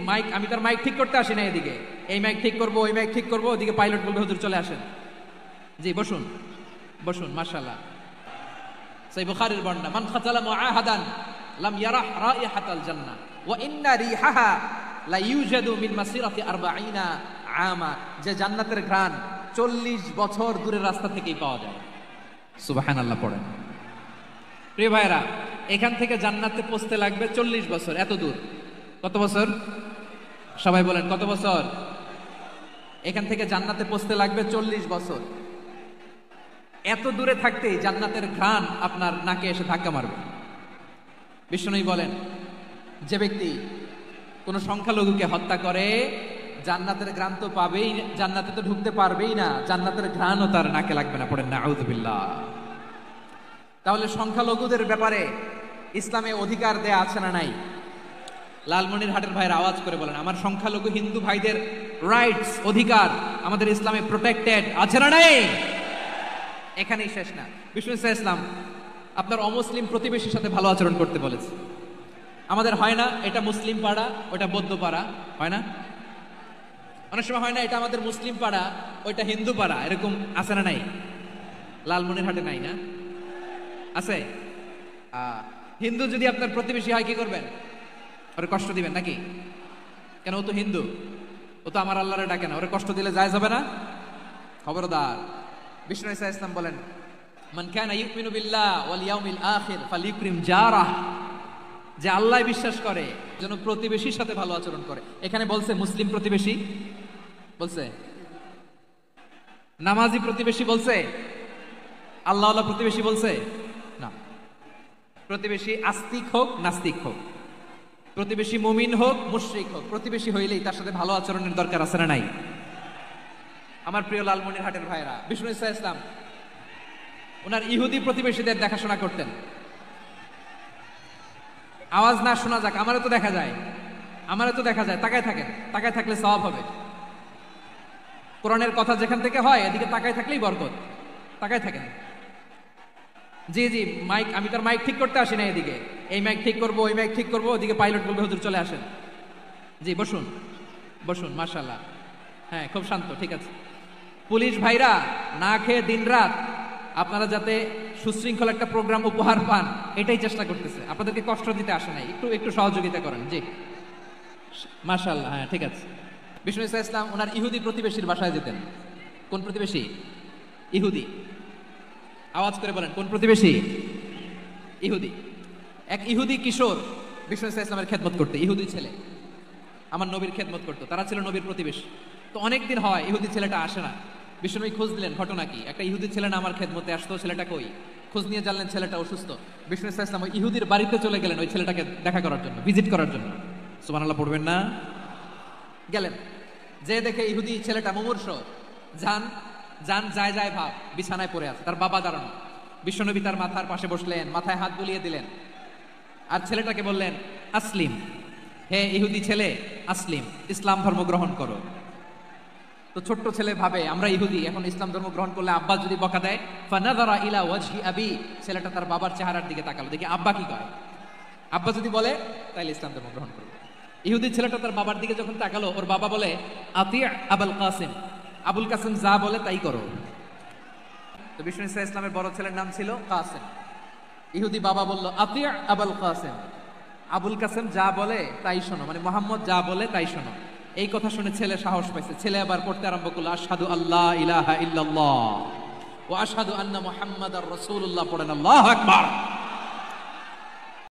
Mic, আমি তার mic ঠিক করতে আসি না এদিকে, এই মাইক ঠিক করবো, ওই মাইক ঠিক করবো, ওদিকে পাইলট বলবে হুজুর চলে আসেন। জি বসুন, বসুন, মাশাআল্লাহ। সহিহ বুখারীর বর্ণনা, মান খাতালা মুআহাদান লাম ইয়ারাহ রাইহাতাল জান্নাহ ওয়া ইন্না রিহাহা লা ইউজাদু মিন মাসিরাতি 40 আমা, যে জান্নাতের ঘ্রাণ 40 বছর দূরের রাস্তা থেকেই পাওয়া যায়। সুবহানাল্লাহ পড়েন। প্রিয় ভাইরা, এখান থেকে জান্নাতে পৌঁছতে লাগবে 40 বছর। এত দূর, কত বছর? সবাই বলেন কত বছর? এখান থেকে জান্নাতে পৌঁছতে লাগবে 40 বছর। এত দূরে থাকতেই জান্নাতের ঘ্রাণ আপনার নাকে এসে ধাক্কা মারবে। বিষ্ণু বলেন, যে ব্যক্তি কোন সংখ্যালঘুকে হত্যা করে জান্নাতের ঘ্রাণ তো পাবেই, জান্নাতে তো ঢুকতে পারবেই না, জান্নাতের ঘ্রাণও তার নাকে লাগবে না। পড়েন নাউযুবিল্লাহ। তাহলে সংখ্যালঘুদের ব্যাপারে ইসলামে অধিকার দেয়া আছে না নাই? লালমনিরহাটের ভাইয়ের আওয়াজ করে বলেন, আমার সংখ্যালঘু হিন্দু ভাইদের রাইটস, অধিকার আমাদের ইসলামে প্রোটেক্টেড আছে না নাই? এখানেই শেষ না। বিষ্ণু ইসলাম আপনার অমুসলিম প্রতিবেশীর সাথে ভালো আচরণ করতে বলেছে। আমাদের হয় না এটা মুসলিম পাড়া, ওটা বৌদ্ধ পাড়া, হয় না? অনেক সময় হয় না এটা আমাদের মুসলিম পাড়া, ওইটা হিন্দু পাড়া, এরকম আছে না নাই? লালমনিরহাটে নাই না? আছে? হিন্দু যদি আপনার প্রতিবেশী হয় কি করবেন? ওরে কষ্ট দিবেন নাকি? কেন? ও তো হিন্দু, ও তো আমার আল্লাহরে ডাকে না, ওরে কষ্ট দিলে যায় যাবে না? খবরদার। বিষ্ণু ইসলাম বলেন, মান কানা ইউমিনু বিল্লাহ ওয়াল ইয়াউমিল আখির ফালিউকরিম জারাহ, যে আল্লাহ বিশ্বাস করে যেন প্রতিবেশীর সাথে ভালো আচরণ করে। এখানে বলছে মুসলিম প্রতিবেশী, বলছে নামাজি প্রতিবেশী, বলছে আল্লাহওয়ালা প্রতিবেশী, বলছে না। প্রতিবেশী আস্তিক হোক নাস্তিক হোক, প্রতিবেশী মুমিন হোক মুশরিক হোক, প্রতিবেশী হইলেই তার সাথে ভালো আচরণের দরকার আছে না নাই? আমার প্রিয় লালমনিরহাটের ভাইরা, বিষ্ণু ইসলাম ওনার ইহুদি প্রতিবেশীদের দেখাশোনা করতেন। আওয়াজ না শোনা যাক, আমারও তো দেখা যায়, আমারও তো দেখা যায়। তাকায় থাকেন, তাকায় থাকলে সওয়াব হবে। কোরআনের কথা যেখান থেকে হয় এদিকে তাকায় থাকলেই বরকত। তাকায় থাকেন। জি জি, মাইক, আমি তার মাইক ঠিক করতে আসি না এদিকে, এই মাইক ঠিক করবো, ওই মাইক ঠিক করবো, ওদিকে পাইলট বলবে হুজুর চলে আসেন। জি বসুন, বসুন, মাশাআল্লাহ। হ্যাঁ, খুব শান্ত, ঠিক আছে। পুলিশ ভাইরা না খেয়ে দিনরাত আপনারা যাতে সুশৃঙ্খল একটা প্রোগ্রাম উপহার পান এটাই চেষ্টা করতেছে, আপনাদেরকে কষ্ট দিতে আসে নাই। একটু একটু সহযোগিতা করেন। জি মাশাআল্লাহ। হ্যাঁ ঠিক আছে। বিষ্ণু ইসলাম ওনার ইহুদি প্রতিবেশীর বাসায় যেতেন। কোন প্রতিবেশী? ইহুদি। আওয়াজ করে বলেন, কোন প্রতিবেশী? ইহুদি। এক ইহুদি কিশোর বিষ্ণু ইসলামের খেদমত করতে, ইহুদি ছেলে আমার নবীর খেদমত করতো, তারা ছিল নবীর প্রতিবেশী। তো অনেকদিন হয় ইহুদি ছেলেটা আসে না। বিষ্ণুনবী খোঁজ দিলেন, ঘটনা কি? একটা ইহুদি ছেলে না আমার খেদমতে আসতো, ছেলেটা কই? খোঁজ নিয়ে জানলেন ছেলেটা অসুস্থ। বিষ্ণু ইসলাম ওই ইহুদির বাড়িতে চলে গেলেন ওই ছেলেটাকে দেখা করার জন্য, ভিজিট করার জন্য। সুবহানাল্লাহ পড়বেন না? গেলেন, যে দেখে ইহুদি ছেলেটা মুমূর্ষ, জান জান যায় যায় ভাব, বিছানায় পড়ে আছে, তার বাবা দাঁড়ানো। বিশ্বনবী তার মাথার পাশে বসলেন, মাথায় হাত বুলিয়ে দিলেন, আর ছেলেটাকে বললেন আসলিম, হে ইহুদি ছেলে আসলিম, ইসলাম ধর্ম গ্রহণ করো। তো ছোট্ট ছেলে ভাবে আমরা ইহুদি, এখন ইসলাম ধর্ম গ্রহণ করলে আব্বা যদি বকা দেয়, ফানাযারা ইলা ওয়াজহি আবি, ছেলেটা তার বাবার চেহারার দিকে তাকালো, দেখি আব্বা কি কয়। আব্বা যদি বলে তাহলে ইসলাম ধর্ম গ্রহণ করবে। ইহুদি ছেলেটা তার বাবার দিকে যখন তাকালো, ওর বাবা বলে আতি আবুল কাসিম, আবুল কাসিম যা বলে তাই করো। তো বিষ্ণু ইসলামের বড় ছেলের নাম ছিল কাসিম। ইহুদি বাবা বলল আতি আবুল কাসিম, আবুল কাসিম যা বলে তাই শোনো, মানে মোহাম্মদ যা বলে তাই শোনো। এই কথা শুনে ছেলে সাহস পাইছে, ছেলে আবার পড়তে আরম্ভ করলো আশহাদু আল্লাহ ইলাহা ইল্লাল্লাহ ওয়া আশহাদু আন্না মুহাম্মাদার রাসূলুল্লাহ। পড়েন আল্লাহু আকবার।